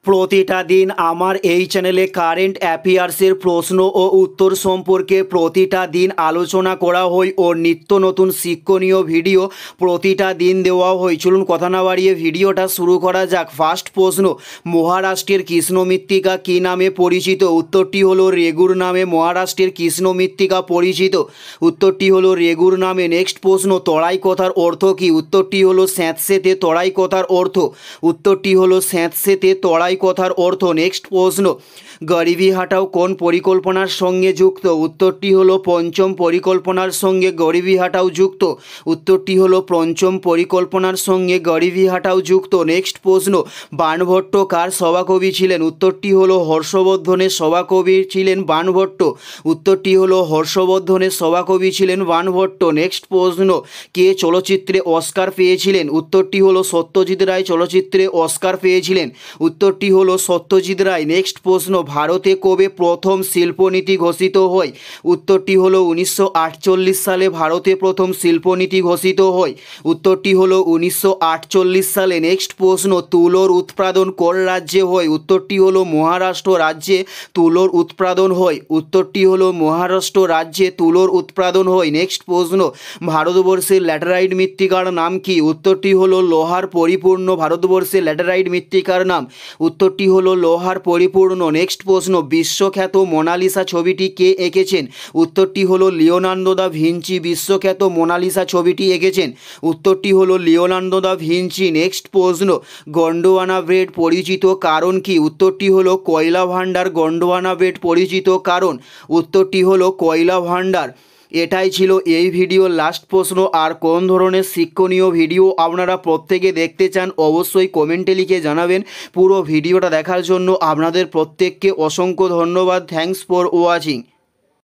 প্রতিটা দিন আমার এই চ্যানেলে কারেন্ট অ্যাফেয়ার্সের প্রশ্ন ও উত্তর সম্পর্কে প্রতিটা দিন আলোচনা করা হয় ও নিত্য নতুন শিক্ষণীয় ভিডিও প্রতিটা দিন দেওয়া হয়। চলুন কথা না বাড়িয়ে ভিডিওটা শুরু করা যাক। ফার্স্ট প্রশ্ন, মহারাষ্ট্রের কৃষ্ণ মৃত্তিকা কী নামে পরিচিত? উত্তরটি হলো রেগুর নামে মহারাষ্ট্রের কৃষ্ণ মৃত্তিকা পরিচিত। উত্তরটি হলো রেগুর নামে। নেক্সট প্রশ্ন, তরাই কথার অর্থ কী? উত্তরটি হলো স্যাঁতসেঁতে তরাই কথার অর্থ। উত্তরটি হলো স্যাঁতসেঁতে তরাই কথার অর্থ। নেক্সট প্রশ্ন, গরিবি হাটাও কোন পরিকল্পনার সঙ্গে যুক্ত? উত্তরটি হলো পঞ্চম পরিকল্পনার সঙ্গে গরিবি হাটাও যুক্ত। উত্তরটি হলো পঞ্চম পরিকল্পনার সঙ্গে গরিবি হাটাও যুক্ত। নেক্সট প্রশ্ন, বাণভট্ট কার সভাকবি ছিলেন? উত্তরটি হলো হর্ষবর্ধনের সভাকবি ছিলেন বাণভট্ট। উত্তরটি হলো হর্ষবর্ধনের সভাকবি ছিলেন বাণভট্ট। নেক্সট প্রশ্ন, কে চলচ্চিত্রে অস্কার পেয়েছিলেন? উত্তরটি হলো সত্যজিৎ রায় চলচ্চিত্রে অস্কার পেয়েছিলেন। উত্তরটি হলো সত্যজিৎ রায়। নেক্সট প্রশ্ন, ভারতে কবে প্রথম শিল্পনীতি ঘোষিত হয়? উত্তরটি হলো 1948 সালে ভারতে প্রথম শিল্পনীতি ঘোষিত হয়। উত্তরটি হলো 1948 সালে। নেক্সট প্রশ্ন, তুলোর উৎপাদন কোন রাজ্যে হয়? উত্তরটি হলো মহারাষ্ট্র রাজ্যে তুলোর উৎপাদন হয়। উত্তরটি হলো মহারাষ্ট্র রাজ্যে তুলোর উৎপাদন হয়। নেক্সট প্রশ্ন, ভারতবর্ষের ল্যাটেরাইট মৃত্তিকার নাম কি? উত্তরটি হলো লোহার পরিপূর্ণ। ভারতবর্ষের ল্যাটেরাইট মৃত্তিকার নাম উত্তরটি হলো লোহার পরিপূর্ণ। নেক্সট প্রশ্ন, বিশ্বখ্যাত মোনালিসা ছবিটি কে এঁকেছেন? উত্তরটি হলো লিওনার্দো দা ভিঞ্চি বিশ্বখ্যাত মোনালিসা ছবিটি এঁকেছেন। উত্তরটি হলো লিওনার্দো দা ভিঞ্চি। নেক্সট প্রশ্ন, গন্ডোয়ানা বেড পরিচিত কারণ কি? উত্তরটি হলো কয়লা ভাণ্ডার। গন্ডোয়ানা বেড পরিচিত কারণ উত্তরটি হলো কয়লা ভাণ্ডার। এটাই ছিল এই ভিডিওর লাস্ট প্রশ্ন। আর কোন ধরনের শিক্ষণীয় ভিডিও আপনারা প্রত্যেকে দেখতে চান অবশ্যই কমেন্টে লিখে জানাবেন। পুরো ভিডিওটা দেখার জন্য আপনাদের প্রত্যেককে অসংখ্য ধন্যবাদ। Thanks for watching.